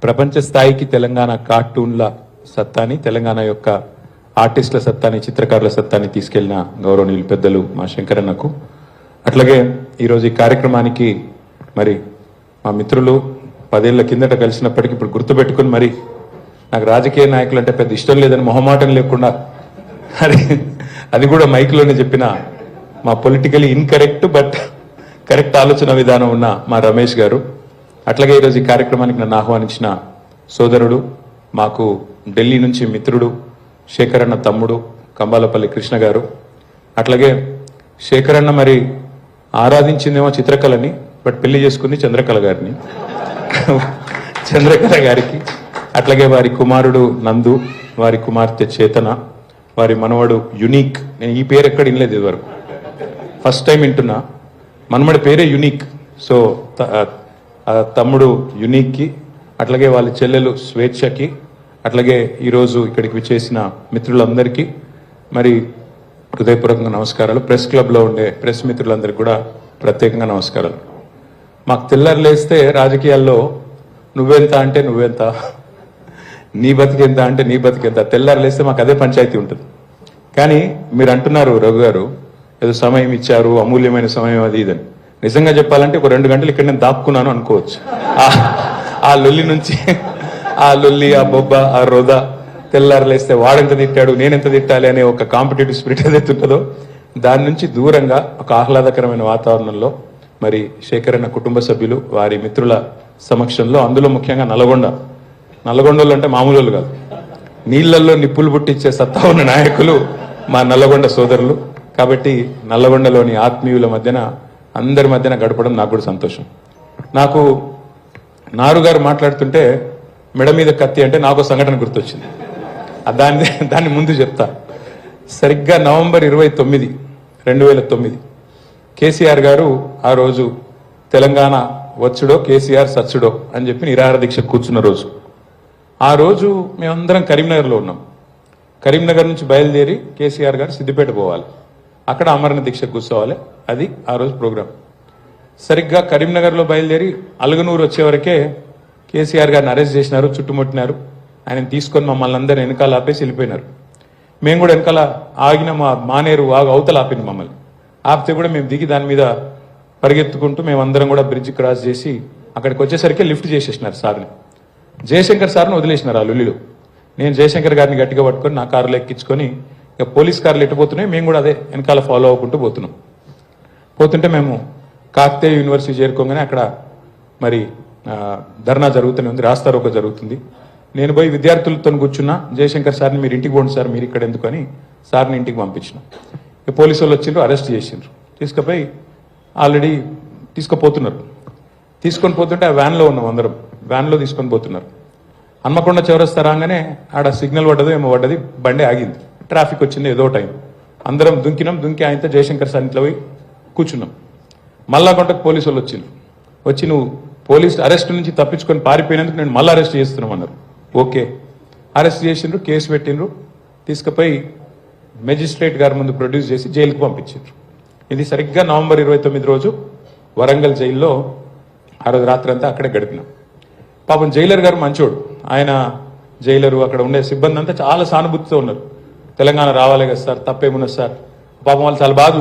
ప్రపంచ స్థాయికి తెలంగాణ కార్టూన్ల సత్తాని, తెలంగాణ యొక్క ఆర్టిస్టుల సత్తాని, చిత్రకారుల సత్తాని తీసుకెళ్లిన గౌరవనీయులు పెద్దలు మా శంకరన్నకు, అట్లాగే ఈరోజు ఈ కార్యక్రమానికి మరి మా మిత్రులు 10 ఏళ్ల కిందట కలిసినప్పటికీ ఇప్పుడు గుర్తుపెట్టుకుని మరి నాకు రాజకీయ నాయకులు అంటే పెద్ద ఇష్టం లేదని మొహమాటం లేకుండా అది కూడా మైక్లోనే చెప్పిన మా పొలిటికలీ ఇన్కరెక్ట్ బట్ కరెక్ట్ ఆలోచన విధానం ఉన్న మా రమేష్ గారు, అట్లాగే ఈరోజు ఈ కార్యక్రమానికి నన్ను ఆహ్వానించిన సోదరుడు, మాకు ఢిల్లీ నుంచి మిత్రుడు శేఖరన్న తమ్ముడు కంబాలపల్లి కృష్ణ గారు, అట్లాగే శేఖరన్న మరి ఆరాధించిందేమో చిత్రకళని బట్ పెళ్లి చేసుకుంది చంద్రకళ గారిని చంద్రకళ గారికి, అట్లాగే వారి కుమారుడు నందు, వారి కుమార్తె చేతన, వారి మనవడు యునీక్. నేను ఈ పేరు ఎక్కడ వినలేదు ఇదివరకు, ఫస్ట్ టైం వింటున్నా. మనమడి పేరే యునీక్. సో తమ్ముడు యునీక్కి, అట్లాగే వాళ్ళ చెల్లెలు స్వేచ్ఛకి, అట్లాగే ఈరోజు ఇక్కడికి విచ్చేసిన మిత్రులందరికీ మరి హృదయపూర్వకంగా నమస్కారాలు. ప్రెస్ క్లబ్లో ఉండే ప్రెస్ మిత్రులందరికీ కూడా ప్రత్యేకంగా నమస్కారాలు. మాకు తెల్లారు లేస్తే రాజకీయాల్లో నువ్వెంత అంటే నువ్వెంత, నీ బతికెంత అంటే నీ బతికెంత, తెల్లారు లేస్తే మాకు అదే పంచాయతీ ఉంటుంది. కానీ మీరు అంటున్నారు రఘు గారు ఏదో సమయం ఇచ్చారు, అమూల్యమైన సమయం అది ఇదని. నిజంగా చెప్పాలంటే ఒక 2 గంటలు ఇక్కడ నేను దాక్కున్నాను అనుకోవచ్చు. ఆ లొల్లి నుంచి, ఆ లొల్లి, ఆ బొబ్బ, ఆ రొద, తెల్లారు లేస్తే వాడెంత తిట్టాడు నేనెంత తిట్టాలి అనే ఒక కాంపిటేటివ్ స్పిరిట్ ఏదైతే ఉంటుందో దాని నుంచి దూరంగా ఒక ఆహ్లాదకరమైన వాతావరణంలో మరి శేఖరన్న కుటుంబ సభ్యులు వారి మిత్రుల సమక్షంలో, అందులో ముఖ్యంగా నల్లగొండలు అంటే మామూలు వాళ్ళు కాదు, నీళ్లలో నిప్పులు పుట్టించే సత్తా ఉన్న నాయకులు మా నల్లగొండ సోదరులు. కాబట్టి నల్లగొండలోని ఆత్మీయుల మధ్యన, అందరి మధ్యన గడపడం నాకు కూడా సంతోషం. నాకు నారు గారు మాట్లాడుతుంటే మెడ మీద కత్తి అంటే నాకు సంఘటన గుర్తొచ్చింది. దాన్ని ముందు చెప్తా. సరిగ్గా నవంబర్ 29, 2009 కేసీఆర్ గారు ఆ రోజు తెలంగాణ వచ్చుడో కేసీఆర్ సచ్చుడో అని చెప్పి నిరాహార దీక్ష కూర్చున్న రోజు. ఆ రోజు మేమందరం కరీంనగర్లో ఉన్నాం. కరీంనగర్ నుంచి బయలుదేరి కేసీఆర్ గారు సిద్దిపేట పోవాలి, అక్కడ అమరణ దీక్ష కూర్చోవాలి. అది ఆ రోజు ప్రోగ్రాం. సరిగ్గా కరీంనగర్లో బయలుదేరి అలగనూరు వచ్చే వరకే కేసీఆర్ గారిని అరెస్ట్ చేసినారు, చుట్టుముట్టినారు. ఆయన తీసుకొని మమ్మల్ని అందరూ వెనకాల ఆపేసి వెళ్ళిపోయినారు. మేము కూడా వెనకాల ఆగిన మానేరు అవతల ఆపింది మమ్మల్ని. ఆపితే కూడా మేము దిగి దాని మీద పరిగెత్తుకుంటూ మేమందరం కూడా బ్రిడ్జ్ క్రాస్ చేసి అక్కడికి వచ్చేసరికి లిఫ్ట్ చేసేసినారు సార్ని. జయశంకర్ సార్ని వదిలేసినారు ఆ లుల్లిలో. నేను జయశంకర్ గారిని గట్టిగా పట్టుకొని నా కారులో ఎక్కించుకొని ఇక పోలీస్ కార్లు ఎట్టుపోతున్నాయి, మేము కూడా అదే వెనకాల ఫాలో అవ్వకుంటూ పోతున్నాం. పోతుంటే మేము కాకతీయ యూనివర్సిటీ చేరుకోగానే అక్కడ మరి ధర్నా జరుగుతూనే ఉంది, రాస్తారోకో జరుగుతుంది. నేను పోయి విద్యార్థులతో కూర్చున్నా. జయశంకర్ సార్ని మీరు ఇంటికి పోండి సార్, మీరు ఇక్కడ ఎందుకు అని సార్ని ఇంటికి పంపించిన. ఇక పోలీసు వాళ్ళు వచ్చిండ్రు, అరెస్ట్ చేసిండ్రు, తీసుకుపోయి ఆల్రెడీ తీసుకుపోతున్నారు. తీసుకొని పోతుంటే ఆ వ్యాన్లో ఉన్నాం అందరం, వ్యాన్లో తీసుకొని పోతున్నారు. హన్మకొండ చౌరస్తా రాగానే ఆడ సిగ్నల్ పడ్డదో ఏమో పడ్డది, బండి ఆగింది, ట్రాఫిక్ వచ్చింది, ఏదో టైం. అందరం దుంకినాం. దుంకి ఆయనతో జయశంకర్ సార్ ఇంట్లో పోయి కూర్చున్నాం. మళ్ళా కొంటకు పోలీసు వాళ్ళు వచ్చిండ్రు. వచ్చి నువ్వు పోలీసు అరెస్ట్ నుంచి తప్పించుకొని పారిపోయినందుకు నేను మళ్ళీ అరెస్ట్ చేస్తున్నామన్నారు. ఓకే, అరెస్ట్ చేసిండ్రు, కేసు పెట్టిండ్రు, తీసుకుపోయి మెజిస్ట్రేట్ గారి ముందు ప్రొడ్యూస్ చేసి జైలుకు పంపించిండ్రు. ఇది సరిగ్గా నవంబర్ 29 రోజు వరంగల్ జైల్లో ఆ రోజు రాత్రి అంతా అక్కడే గడిపినాం. పాపం జైలర్ గారు మంచోడు. ఆయన జైలరు, అక్కడ ఉండే సిబ్బంది అంతా చాలా సానుభూతితో ఉన్నారు. తెలంగాణ రావాలి కదా సార్, తప్పేమున్నది సార్. పాపం వాళ్ళు చాలా బాగా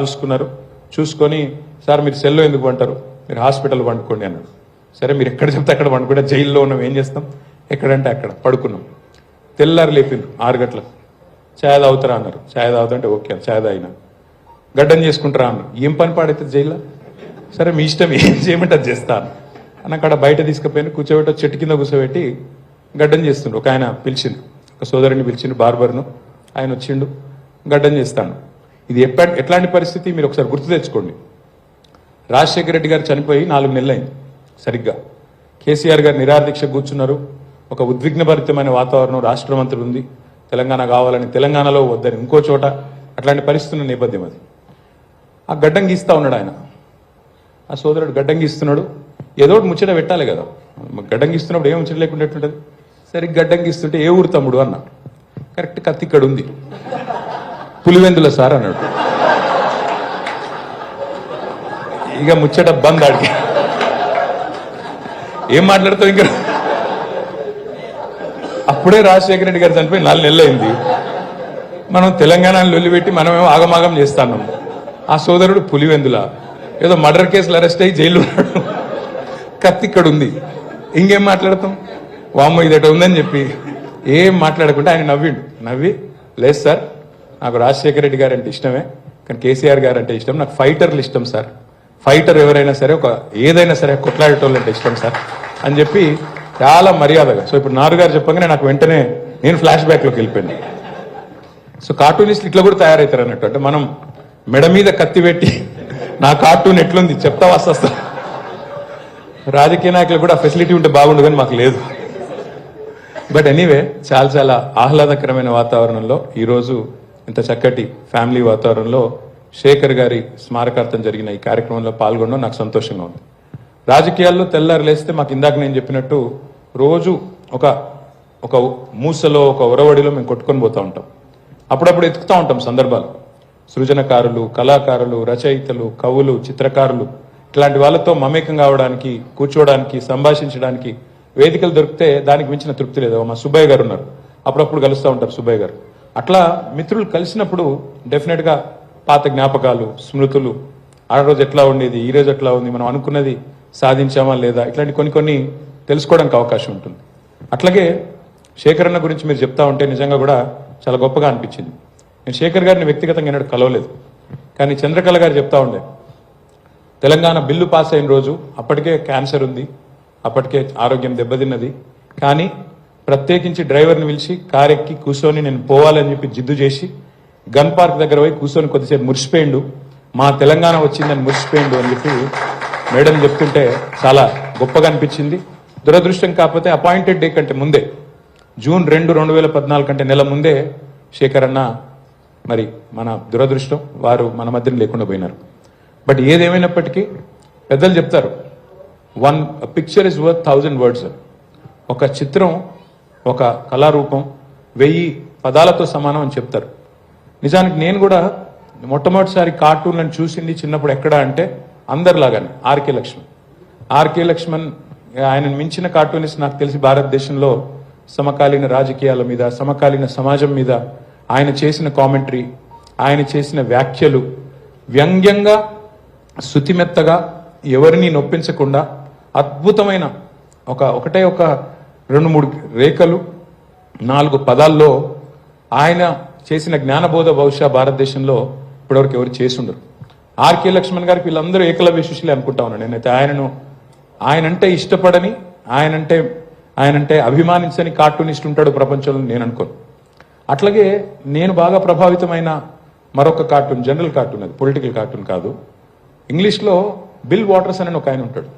చూసుకున్నారు. చూసుకొని సార్ మీరు సెల్లో ఎందుకు పంటారు, మీరు హాస్పిటల్ పండుకోండి అన్నాడు. సరే మీరు ఎక్కడ చెప్తే అక్కడ పండుకుంటే, జైల్లో ఉన్నాం ఏం చేస్తాం, ఎక్కడంటే అక్కడ పడుకున్నాం. తెల్లారు లేపిండ్రు 6 గంటలకు. ఛాయ్ తాగుతారా అన్నారు. ఛాయ్ తాగుతుంటే ఓకే ఛాయ్ తాగినా. గడ్డం చేసుకుంటారా అన్నారు. ఏం పని పాడైతుంది జైల్లో, సరే మీ ఇష్టం ఏం చేయమంటే అది చేస్తాను అని అక్కడ బయట తీసుకుపోయిన కూర్చోబెట్టి చెట్టు కింద కూర్చోబెట్టి గడ్డం చేస్తుండ్రు. ఒక ఆయన పిలిచిండు, ఒక సోదరుని పిలిచిండు, బార్బర్ను. ఆయన వచ్చిండు, గడ్డం చేస్తాను. ఇది ఎట్లాంటి పరిస్థితి మీరు ఒకసారి గుర్తు తెచ్చుకోండి. రాజశేఖర రెడ్డి గారు చనిపోయి 4 నెలలు అయింది సరిగ్గా. కేసీఆర్ గారు నిరాహార దీక్ష కూర్చున్నారు. ఒక ఉద్విగ్నభరితమైన వాతావరణం రాష్ట్రం అంతా ఉంది. తెలంగాణ కావాలని, తెలంగాణలో వద్దని ఇంకో చోట, అట్లాంటి పరిస్థితున్న నేపథ్యం అది. ఆ గడ్డం గీస్తా ఉన్నాడు ఆయన, ఆ సోదరుడు గడ్డం గీస్తున్నాడు. ఏదో ఒకటి ముచ్చట పెట్టాలి కదా, గడ్డం గీస్తున్నప్పుడు ఏం ముచ్చట లేకుండా ఎట్లుంటుంది. సరే గడ్డం గీస్తుంటే ఏ ఊరు తమ్ముడు అన్నా. కరెక్ట్ కత్తి ఇక్కడ ఉంది. పులివెందుల సార్ అన్నాడు. ఇక ముచ్చట బంద్ ఆడికి. ఏం మాట్లాడతావు ఇంకా అప్పుడే రాజశేఖర రెడ్డి గారు చనిపోయి 4 నెలలు అయింది. మనం తెలంగాణలో లొల్లిపెట్టి మనమేమో ఆగమాగం చేస్తున్నాం. ఆ సోదరుడు పులివెందుల ఏదో మర్డర్ కేసులు అరెస్ట్ అయ్యి జైలు ఉన్నాడు, కత్తి ఇక్కడ ఉంది. ఇంకేం మాట్లాడతాం? వామ్మో ఇదట ఉందని చెప్పి ఏం మాట్లాడకుండా ఆయన నవ్వి లేదు సార్, నాకు రాజశేఖర రెడ్డి గారు అంటే ఇష్టమే, కానీ కేసీఆర్ గారు అంటే ఇష్టం, నాకు ఫైటర్లు ఇష్టం సార్, ఫైటర్ ఎవరైనా సరే ఏదైనా సరే కొట్లాడేటోళ్ళు అంటే ఇష్టం సార్ అని చెప్పి చాలా మర్యాదగా. సో ఇప్పుడు నారు గారు చెప్పగానే నాకు వెంటనే నేను ఫ్లాష్ బ్యాక్లోకి వెళ్ళిపోయాను. సో కార్టూనిస్టులు ఇట్లా కూడా తయారవుతారు అన్నట్టు. అంటే మనం మెడ మీద కత్తి పెట్టి నా కార్టూన్ ఎట్లుంది చెప్తా వస్తా. రాజకీయ నాయకులు కూడా ఫెసిలిటీ ఉంటే బాగుండు, కానీ మాకు లేదు. బట్ ఎనీవే చాలా ఆహ్లాదకరమైన వాతావరణంలో ఈరోజు ఇంత చక్కటి ఫ్యామిలీ వాతావరణంలో శేఖర్ గారి స్మారకార్థం జరిగిన ఈ కార్యక్రమంలో పాల్గొనడం నాకు సంతోషంగా ఉంది. రాజకీయాల్లో తెల్లారు లేస్తే మాకు ఇందాక నేను చెప్పినట్టు రోజు ఒక మూసలో ఒక ఒరవడిలో మేము కొట్టుకొని పోతూ ఉంటాం. అప్పుడప్పుడు ఎత్తుకుతూ ఉంటాం సందర్భాలు. సృజనకారులు, కళాకారులు, రచయితలు, కవులు, చిత్రకారులు ఇట్లాంటి వాళ్ళతో మమేకం కావడానికి, కూర్చోవడానికి, సంభాషించడానికి వేదికలు దొరికితే దానికి మించిన తృప్తి లేదు. మా సుబ్బయ్య గారు ఉన్నారు, అప్పుడప్పుడు కలుస్తూ ఉంటారు సుబ్బయ్య గారు. అట్లా మిత్రులు కలిసినప్పుడు డెఫినెట్గా పాత జ్ఞాపకాలు, స్మృతులు, ఆ రోజు ఎట్లా ఉండేది, ఈ రోజు ఎట్లా ఉంది, మనం అనుకున్నది సాధించామా లేదా, ఇట్లాంటి కొన్ని తెలుసుకోవడానికి అవకాశం ఉంటుంది. అట్లాగే శేఖర్ అన్న గురించి మీరు చెప్తా ఉంటే నిజంగా కూడా చాలా గొప్పగా అనిపించింది. నేను శేఖర్ గారిని వ్యక్తిగతంగా ఎన్నడూ కలవలేదు, కానీ చంద్రకళ గారు చెప్తా ఉండే తెలంగాణ బిల్లు పాస్ అయిన రోజు అప్పటికే క్యాన్సర్ ఉంది, అప్పటికే ఆరోగ్యం దెబ్బతిన్నది, కానీ ప్రత్యేకించి డ్రైవర్ని పిలిచి కారు ఎక్కి కూర్చొని నేను పోవాలని చెప్పి జిద్దు చేసి గన్ పార్క్ దగ్గర పోయి కూర్చొని కొద్దిసేపు మురిసిపోయిండు, మా తెలంగాణ వచ్చిందని మురిసిపోయిండు అని చెప్పి మేడం చెప్తుంటే చాలా గొప్పగా అనిపించింది. దురదృష్టం కాకపోతే అపాయింటెడ్ డే కంటే ముందే జూన్ 2, 2014 కంటే నెల ముందే శేఖర్ అన్న మరి మన దురదృష్టం వారు మన మధ్యన లేకుండా పోయినారు. బట్ ఏదేమైనప్పటికీ పెద్దలు చెప్తారు, 1 picture is worth 1,000 words. ఒక చిత్రం, ఒక కళారూపం 1000 పదాలతో సమానం అని చెప్తారు. నిజానికి నేను కూడా మొట్టమొదటిసారి కార్టూన్లను చూసింది చిన్నప్పుడు ఎక్కడ అంటే అందరిలాగానే ఆర్కే లక్ష్మణ్ ఆయనను మించిన కార్టూనిస్ట్ నాకు తెలిసి భారతదేశంలో సమకాలీన రాజకీయాల మీద, సమకాలీన సమాజం మీద ఆయన చేసిన కామెంటరీ, ఆయన చేసిన వ్యాఖ్యలు వ్యంగ్యంగా, శుతిమెత్తగా, ఎవరిని నొప్పించకుండా అద్భుతమైన ఒకటే 2-3 రేఖలు 4 పదాల్లో ఆయన చేసిన జ్ఞానబోధ బహుశా భారతదేశంలో ఇప్పటివరకు ఎవరు చేసుండరు. ఆర్కే లక్ష్మణ్ గారికి వీళ్ళందరూ ఏకలవ్య శిష్యులే అనుకుంటా ఉన్నాను నేనైతే. ఆయనంటే ఇష్టపడని, ఆయనంటే అభిమానించని కార్టూనిస్ట్ ఉంటాడు ప్రపంచంలో నేను అనుకోను. అట్లాగే నేను బాగా ప్రభావితమైన మరొక కార్టూన్, జనరల్ కార్టూన్, అది పొలిటికల్ కార్టూన్ కాదు, ఇంగ్లీష్లో బిల్ వాటర్స్ అని ఒక ఆయన ఉంటాడు,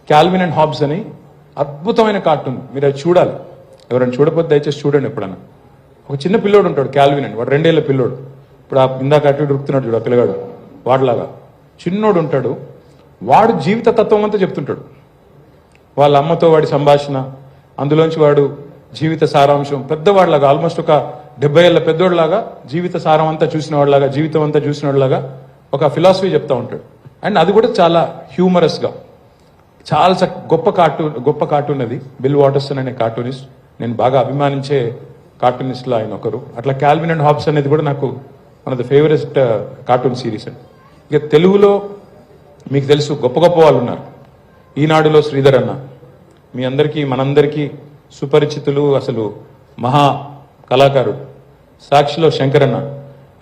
క్యాల్విన్ అండ్ హాబ్స్ అని అద్భుతమైన కార్టూన్. మీరు అది చూడాలి, ఎవరైనా చూడకపోతే దయచేసి చూడండి ఎప్పుడన్నా. ఒక చిన్న పిల్లోడు ఉంటాడు క్యాల్విన్ అని, వాడు 2 ఏళ్ల పిల్లోడు. ఇప్పుడు ఇందాక అటు దొరుకుతున్నాడు చూడు ఆ పిల్లగాడు, వాడిలాగా చిన్నోడు ఉంటాడు. వాడు జీవిత తత్వం అంతా చెప్తుంటాడు, వాళ్ళ అమ్మతో వాడి సంభాషణ, అందులోంచి వాడు జీవిత సారాంశం, పెద్దవాడిలాగా ఆల్మోస్ట్ ఒక 70 ఏళ్ల పెద్దోడిలాగా జీవిత సారం అంతా చూసిన వాడిలాగా, జీవితం అంతా చూసిన వాడిలాగా ఒక ఫిలాసఫీ చెప్తా ఉంటాడు. అండ్ అది కూడా చాలా హ్యూమరస్గా, చాలా గొప్ప కార్టూన్ అది. బిల్ వాటర్సన్ అనే కార్టూనిస్ట్, నేను బాగా అభిమానించే కార్టూనిస్ట్లో ఆయన ఒకరు. అట్లా క్యాల్విన్ అండ్ హాబ్స్ అనేది కూడా నాకు one of the favourite cartoon series అండి. ఇక తెలుగులో మీకు తెలుసు గొప్ప వాళ్ళు ఉన్నారు. ఈనాడులో శ్రీధర్ అన్న మీ అందరికీ మనందరికీ సుపరిచితులు, అసలు మహా కళాకారుడు. సాక్షిలో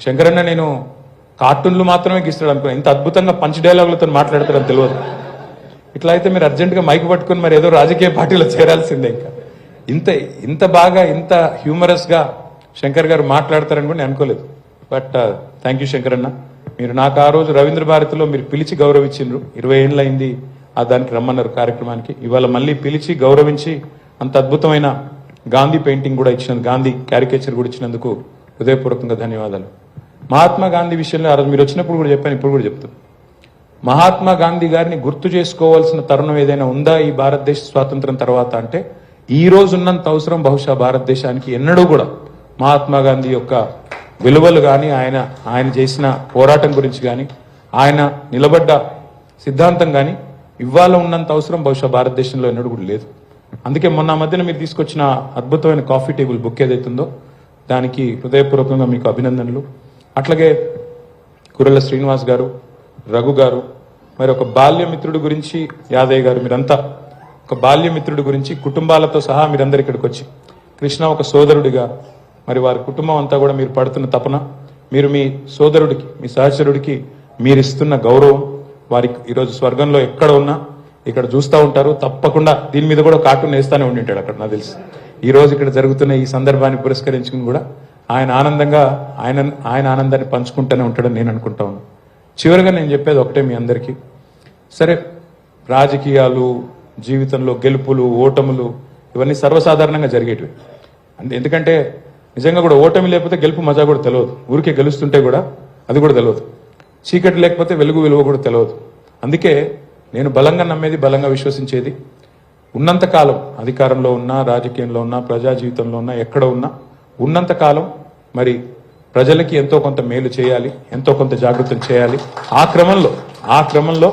శంకరన్న నేను కార్టూన్లు మాత్రమే గీస్తాడు అనుకున్నాను, ఇంత అద్భుతంగా పంచ్ డైలాగులతో మాట్లాడతాడని తెలియదు. ఇట్లా అయితే మీరు అర్జెంటుగా మైక్ పట్టుకుని మరి ఏదో రాజకీయ పార్టీలో చేరాల్సిందే. ఇంకా ఇంత బాగా, ఇంత హ్యూమరస్గా శంకర్ గారు మాట్లాడతారని కూడా నేను అనుకోలేదు. బట్ థ్యాంక్ యూ శంకరన్న. మీరు నాకు ఆ రోజు రవీంద్ర భారతిలో మీరు పిలిచి గౌరవించిండ్రు, 20 ఏళ్ళు అయింది దానికి రమ్మన్నారు కార్యక్రమానికి. ఇవాళ మళ్ళీ పిలిచి గౌరవించి అంత అద్భుతమైన గాంధీ పెయింటింగ్ కూడా ఇచ్చినందుకు, గాంధీ క్యారికేచర్ కూడా ఇచ్చినందుకు హృదయపూర్వకంగా ధన్యవాదాలు. మహాత్మా గాంధీ విషయంలో ఆ రోజు మీరు వచ్చినప్పుడు కూడా చెప్పాను, ఇప్పుడు కూడా చెప్తాను. మహాత్మా గాంధీ గారిని గుర్తు చేసుకోవాల్సిన తరుణం ఏదైనా ఉందా ఈ భారతదేశ స్వాతంత్రం తర్వాత అంటే ఈ రోజు ఉన్నంత అవసరం బహుశా భారతదేశానికి ఎన్నడూ కూడా మహాత్మా గాంధీ యొక్క విలువలు కానీ, ఆయన చేసిన పోరాటం గురించి కానీ, ఆయన నిలబడ్డ సిద్ధాంతం కానీ ఇవాళ ఉన్నంత అవసరం బహుశా భారతదేశంలో ఎన్నడూ కూడా లేదు. అందుకే మొన్న మధ్యన మీరు తీసుకొచ్చిన అద్భుతమైన కాఫీ టేబుల్ బుక్ ఏదైతుందో దానికి హృదయపూర్వకంగా మీకు అభినందనలు. అట్లాగే కుర్రెల శ్రీనివాస్ గారు, రఘు గారు, మరి ఒక బాల్యమిత్రుడి గురించి యాదయ్య గారు, మీరంతా ఒక బాల్యమిత్రుడి గురించి కుటుంబాలతో సహా మీరందరు ఇక్కడికి వచ్చి కృష్ణ ఒక సోదరుడిగా మరి వారి కుటుంబం అంతా కూడా మీరు పడుతున్న తపన, మీరు మీ సోదరుడికి మీ సహచరుడికి మీరు ఇస్తున్న గౌరవం, వారికి ఈరోజు స్వర్గంలో ఎక్కడ ఉన్నా ఇక్కడ చూస్తూ ఉంటారు. తప్పకుండా దీని మీద కూడా కార్టూన్ వేస్తానే ఉండింటాడు అక్కడ నాకు తెలుసు. ఈ రోజు ఇక్కడ జరుగుతున్న ఈ సందర్భాన్ని పురస్కరించుకుని కూడా ఆయన ఆనందంగా ఆయన ఆనందాన్ని పంచుకుంటూనే ఉంటాడని నేను అనుకుంటా ఉన్నాను. చివరిగా నేను చెప్పేది ఒకటే మీ అందరికీ, సరే రాజకీయాలు, జీవితంలో గెలుపులు ఓటములు ఇవన్నీ సర్వసాధారణంగా జరిగేటివి. ఎందుకంటే నిజంగా కూడా ఓటమి లేకపోతే గెలుపు మజా కూడా తెలియదు. ఊరికే గెలుస్తుంటే కూడా అది కూడా తెలియదు. చీకటి లేకపోతే వెలుగు విలువ కూడా తెలియదు. అందుకే నేను బలంగా నమ్మేది, బలంగా విశ్వసించేది, ఉన్నంతకాలం అధికారంలో ఉన్నా, రాజకీయంలో ఉన్నా, ప్రజా జీవితంలో ఉన్నా, ఎక్కడ ఉన్నా ఉన్నంతకాలం మరి ప్రజలకి ఎంతో కొంత మేలు చేయాలి, ఎంతో కొంత జాగృతం చేయాలి. ఆ క్రమంలో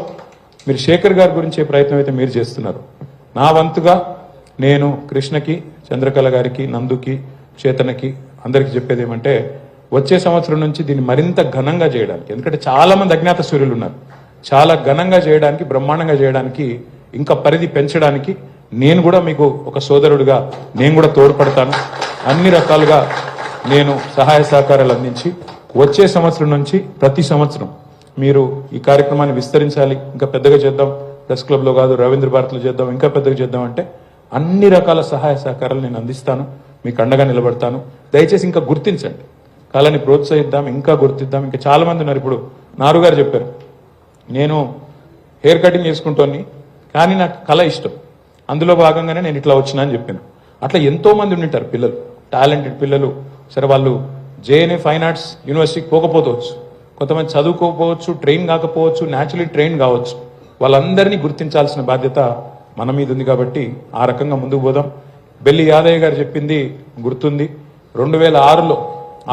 మీరు శేఖర్ గారి గురించే ప్రయత్నం అయితే మీరు చేస్తున్నారు. నా వంతుగా నేను కృష్ణకి, చంద్రకళ గారికి, నందుకి, చేతనకి అందరికీ చెప్పేది ఏమంటే, వచ్చే సంవత్సరం నుంచి దీన్ని మరింత ఘనంగా చేయడానికి, ఎందుకంటే చాలా మంది అజ్ఞాత సూర్యులు ఉన్నారు, చాలా ఘనంగా చేయడానికి, బ్రహ్మాండంగా చేయడానికి, ఇంకా పరిధి పెంచడానికి నేను కూడా మీకు ఒక సోదరుడిగా నేను కూడా తోడ్పడతాను. అన్ని రకాలుగా నేను సహాయ సహకారాలు అందించి వచ్చే సంవత్సరం నుంచి ప్రతి సంవత్సరం మీరు ఈ కార్యక్రమాన్ని విస్తరించాలి, ఇంకా పెద్దగా చేద్దాం, ప్రెస్ క్లబ్లో కాదు రవీంద్ర భారత్లో చేద్దాం, ఇంకా పెద్దగా చేద్దాం అంటే అన్ని రకాల సహాయ సహకారాలు నేను అందిస్తాను, మీకు అండగా నిలబడతాను. దయచేసి ఇంకా గుర్తించండి, కళని ప్రోత్సహిద్దాం, ఇంకా గుర్తిద్దాం. ఇంకా చాలా మంది ఉన్నారు. ఇప్పుడు నారు గారు చెప్పారు, నేను హెయిర్ కటింగ్ చేసుకుంటోని కానీ నాకు కళ ఇష్టం, అందులో భాగంగానే నేను ఇట్లా వచ్చినా అని చెప్పాను. అట్లా ఎంతో మంది ఉండింటారు పిల్లలు, టాలెంటెడ్ పిల్లలు. సరే వాళ్ళు జేఎన్ఏ ఫైన్ ఆర్ట్స్ యూనివర్సిటీకి పోకపోవచ్చు, కొంతమంది చదువుకోకపోవచ్చు, ట్రైన్ కాకపోవచ్చు, న్యాచురలీ ట్రైన్ కావచ్చు. వాళ్ళందరినీ గుర్తించాల్సిన బాధ్యత మన మీద ఉంది. కాబట్టి ఆ రకంగా ముందుకు పోదాం. బెల్లి యాదయ్య గారు చెప్పింది గుర్తుంది. 2006లో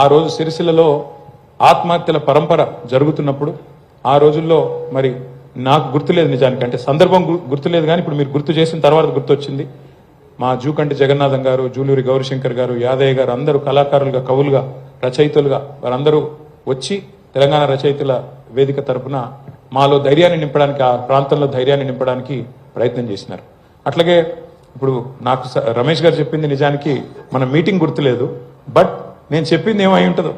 ఆ రోజు సిరిసిల్లలో ఆత్మహత్యల పరంపర జరుగుతున్నప్పుడు, ఆ రోజుల్లో మరి నాకు గుర్తులేదు నిజానికి, అంటే సందర్భం గుర్తులేదు, కానీ ఇప్పుడు మీరు గుర్తు చేసిన తర్వాత గుర్తొచ్చింది. మా జూకంటి జగన్నాథం గారు, జూలూరి గౌరీశంకర్ గారు, యాదయ్య గారు అందరూ కళాకారులుగా, కవులుగా, రచయితలుగా వారందరూ వచ్చి తెలంగాణ రచయితల వేదిక తరపున మాలో ధైర్యాన్ని నింపడానికి, ఆ ప్రాంతంలో ధైర్యాన్ని నింపడానికి ప్రయత్నం చేసినారు. అట్లాగే ఇప్పుడు నాకు రమేష్ గారు చెప్పింది నిజానికి మన మీటింగ్ గుర్తులేదు, బట్ నేను చెప్పింది ఏమై ఉంటుందో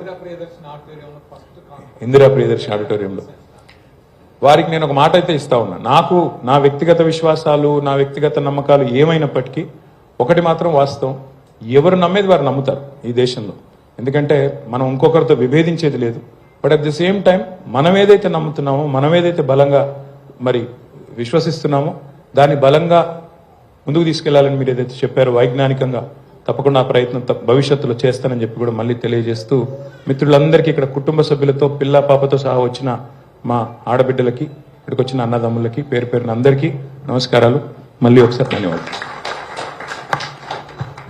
ఇందిరా ప్రియదర్శిని ఆడిటోరియంలో వారికి నేను ఒక మాట అయితే ఇస్తా ఉన్నా. నాకు నా వ్యక్తిగత విశ్వాసాలు, నా వ్యక్తిగత నమ్మకాలు ఏమైనప్పటికీ ఒకటి మాత్రం వాస్తవం, ఎవరు నమ్మేది వారు నమ్ముతారు ఈ దేశంలో. ఎందుకంటే మనం ఇంకొకరితో విభేదించేది లేదు. But at the same time మనం ఏదైతే నమ్ముతున్నామో, మనం ఏదైతే బలంగా మరి విశ్వసిస్తున్నామో దాన్ని బలంగా ముందుకు తీసుకెళ్లాలని మీరు ఏదైతే చెప్పారో వైజ్ఞానికంగా, తప్పకుండా ఆ ప్రయత్నం భవిష్యత్తులో చేస్తానని చెప్పి కూడా మళ్ళీ తెలియజేస్తూ, మిత్రులందరికీ, ఇక్కడ కుటుంబ సభ్యులతో పిల్ల పాపతో సహా వచ్చిన మా ఆడబిడ్డలకి, ఇక్కడికి వచ్చిన అన్నదమ్ములకి పేరు పేరున అందరికీ నమస్కారాలు. మళ్ళీ ఒకసారి ధన్యవాదాలు.